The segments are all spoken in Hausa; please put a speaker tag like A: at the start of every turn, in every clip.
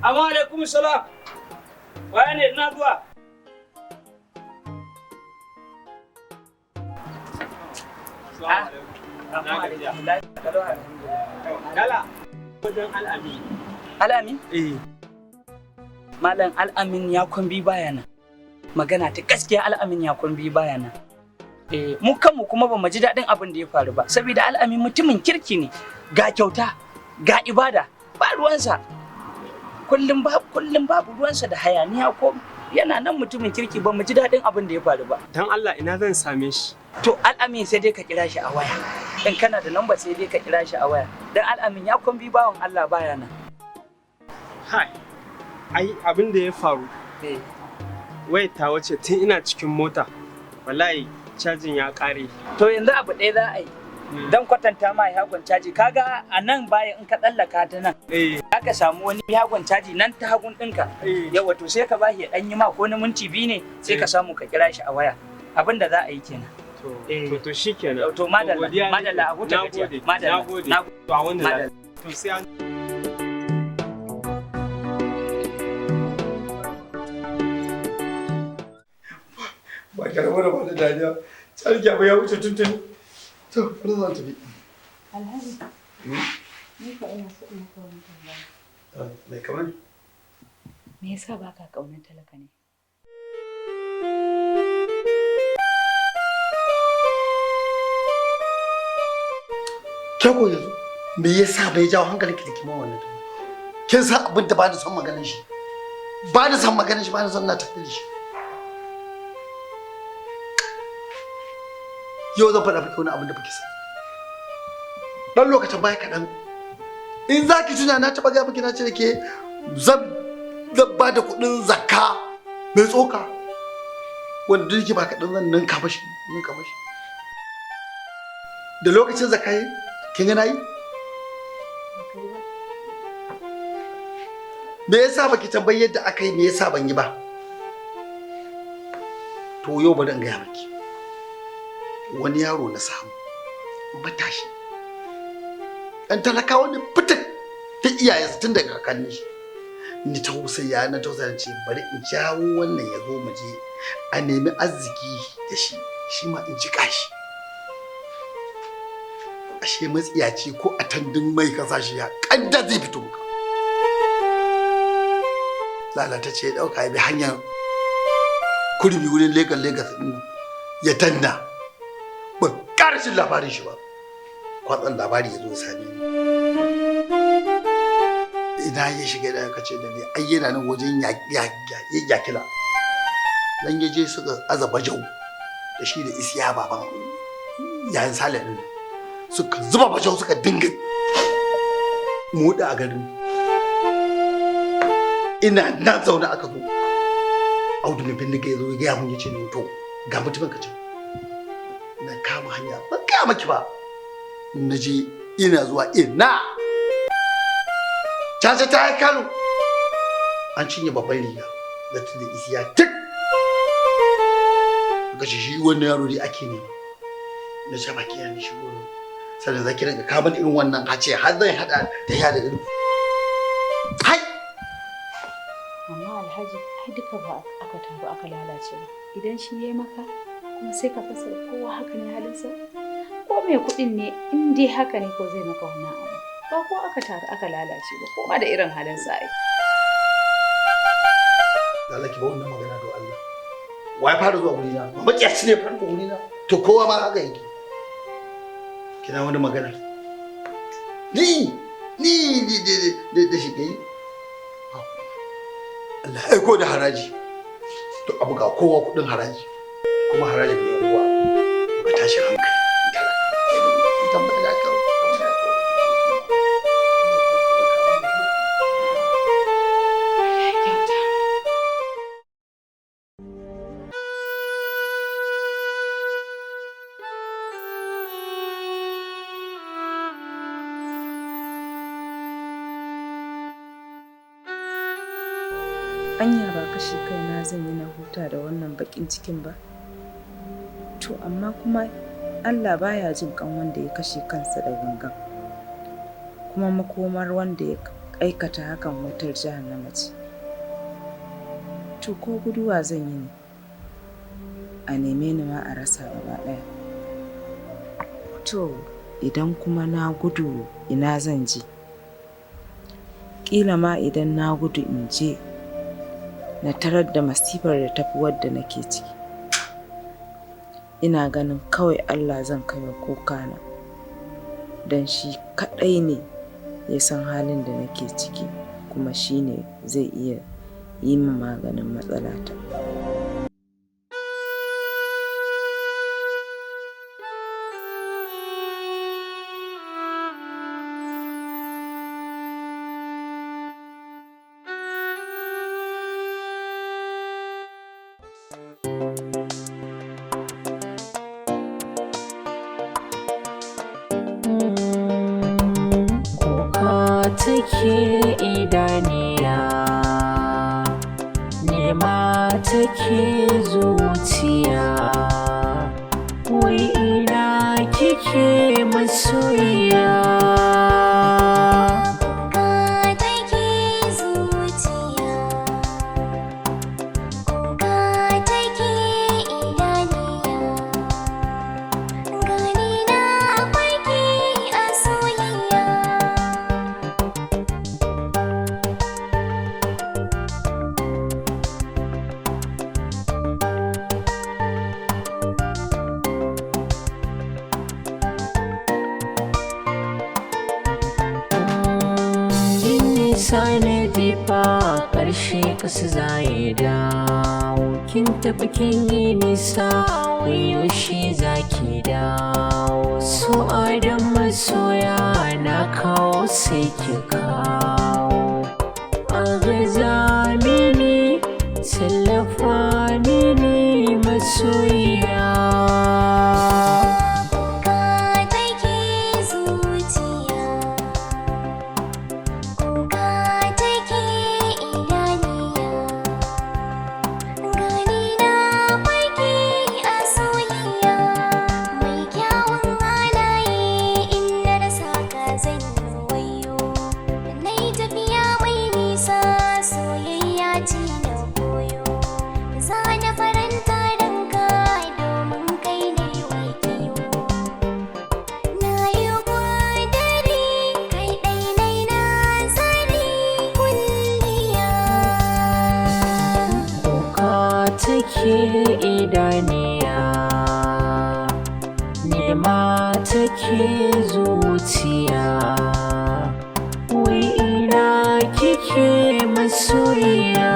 A: Amma alaikum salam. Waye ne ina zuwa?
B: Dala wajen al'amin.
A: Al'amin?
B: Eh.
A: Malam al'amin ya kwambi bayana. Magana ta gaskiya al'amin ya kwambi bayana. Mu kanmu kuma ba mu ji daɗin abin da ya faru ba. Saboda al'amin mutumin kirki ne. Ga kyauta, ga ibada, ba ruwansa. Kullum babu ruwansa da hayaniya ko yana nan mutumin kirki ba mu ji daɗin abin da ya faru ba.
B: Dan Allah ina zan same shi.
A: To al'amin sai dai ka kira shi a waya. In kana da lamba sai dai ka kira shi a waya. Dan al'amin ya kwambi bawan Allah baya nan.
B: Hai. Ai abin da ya faru. Wai ta wace tun ina cikin mota. Wallahi cajin ya kare.
A: To yanzu abu ɗaya za a yi. Dan kwatanta ma yagon caji kaga a nan baya in ka tsallaka ta nan. Aka samu wani yagon caji nan ta hagun ɗinka. Yawa to sai ka bashi ya ɗan yi ma ko na minti 2 ne sai ka samu ka kira shi a waya. Abin da za a yi kenan.
B: To shikenan.
A: To madalla a huta gajiya.
B: Nagode. To a wannan to sai an
C: ba karamar ba da dariya tsarki abu ya wuce tuntuni to wani zan tafi
D: Alhaji ni fa ina so in kawo tambaya
C: mai kamar
D: me yasa baka kaunar talaka ne
C: kyako yanzu me yasa bai jawo hankalinki da kima wannan kin san abin da ba da son maganin shi ba da son maganin shi ba da son na tafi da shi yau zan faɗa miki wani abin da baki sani dan lokacin baya kaɗan in za ki tuna na taɓa gaya miki na ce da ke zan ba da kuɗin zakka mai tsoka wanda duk ba kaɗan zan ninka mashi da lokacin zakka yi kin ga na yi me yasa baki tambayi yadda aka yi me yasa ban yi ba to yau bari in gaya miki wani yaro na samu matashi ɗan talakawa ne fitar ta iyayensa tun daga kakanni shi ni tausaya na tausaya ce bari in jawo wannan ya zo mu je a nemi arziki da shi ma in ji kashi ashe matsiyaci ko a tandin mai kasashe ya kanda zai fito muka lalata ce ya ɗauka ya bi hanyar kurmi wurin legas ɗin ya danna ban ƙarashin labarin shi ba kwatsan labari ya zo ya same ni ina ya shiga da aka ce da ni ai yana nan wajen yakila dan ya je suka azaba jau da shi da isiya baban yayin sale din suka zuba bajau suka dinga muda a garin ina na zaune aka zo audu mai bindiga ya zo ya gaya mun ya ce ni to ga mutumin ka can na kama hanya ban gaya maki ba na je ina zuwa ina caca ta yi kano an cinye babban riga da ta da isiya tik ga shi wannan yaro dai ake nema na ce baki yana shi goro sannan zaki rinka kama irin wannan hace har zai hada da ya da irin hai
D: amma alhaji ai duka ba aka taru aka lalace ba idan shi yayi maka kuma sai ka fasa kowa haka ne halinsa ko mai kuɗin ne in dai haka ne ko zai maka wannan abu ba ko aka taru aka lalace ba ko ma da irin halinsa ai
C: da Allah ki ba wannan magana don Allah wai fara zuwa wuri na maciyaci ne fara wuri na to kowa ma haka yake kina wani magana ni da shi kai Allah ya aiko da haraji to abu ga kowa kudin haraji kuma harajin mai uwa ba tashi hankali tambaya da ka
D: anya ba kashe kaina zan yi na huta da wannan bakin cikin ba to amma kuma Allah baya jin kan wanda ya kashe kansa da gangan kuma makomar wanda ya
E: aikata hakan wutar jahannama ce. To ko guduwa zan yi ne a neme ni ma a rasa gaba ɗaya. To idan kuma na gudu ina zan je? Ƙila ma idan na gudu in je na tarar da masifar da tafi wadda nake ciki. Ina ganin kawai Allah zan kai wa kokana, don shi kaɗai ne ya san halin da nake ciki, kuma shi ne zai iya yi min maganin matsalata.
F: Take idaniya, nema take zuciya, wai ina kike masoyiya. Sanadi fa ƙarshe ƙasa za ya dawo, kin tafi kin yi nisa, wai yaushe za ki dawo. So adam masoya na kawo sai ki kawo, a gaza mini tallafa mini masoyiya. Take idaniya, nema take zuciya, wai ina kike masoyiya.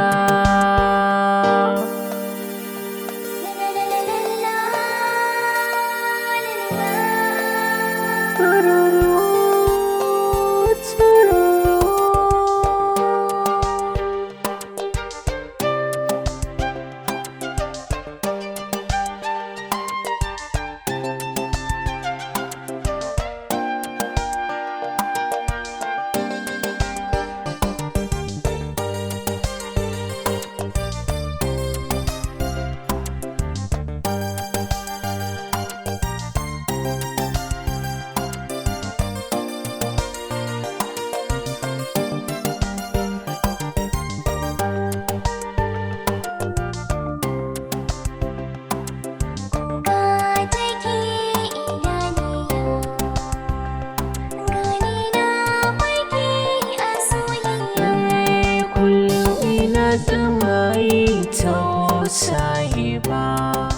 F: Sahiba,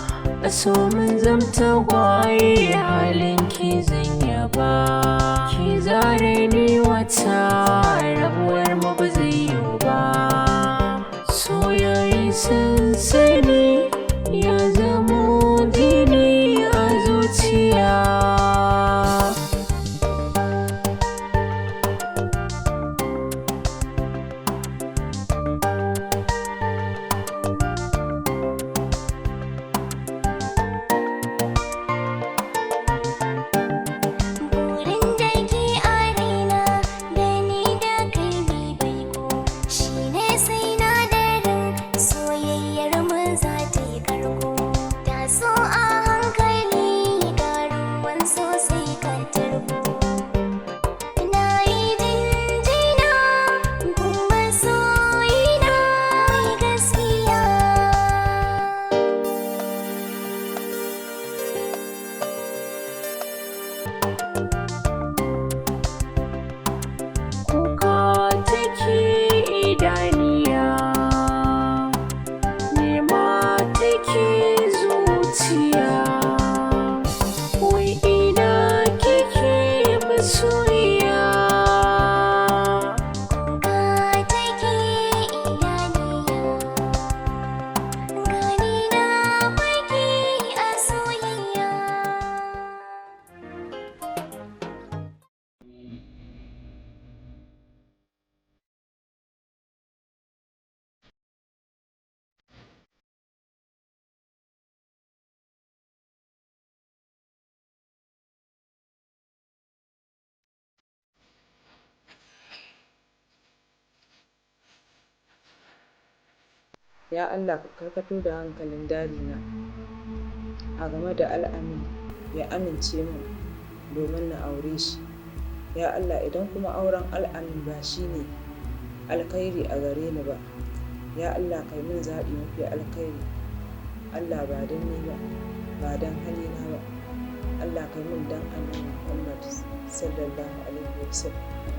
F: so mun zamta waye halin ki zan yaba, ki zare ni wata rabuwar mu ba zai yiwu ba. Soyayya sansani ya zamo jini a zuciya.
G: Burin da ke a raina da ni da kai bai
F: idaniya, nema take zuciya. Wai ina kike masoyiya?
E: Ya Allah ka karkato da hankalin dadina a game da al'amin ya amince min domin na aure shi. Ya Allah idan kuma auren al'amin ba shi ne alkhairi a gare ni ba, ya Allah kai min zaɓi mafi alkhairi. Allah ba don ni ba, ba don halina ba, Allah kai min don annabi Muhammad sallallahu alaihi wasallam.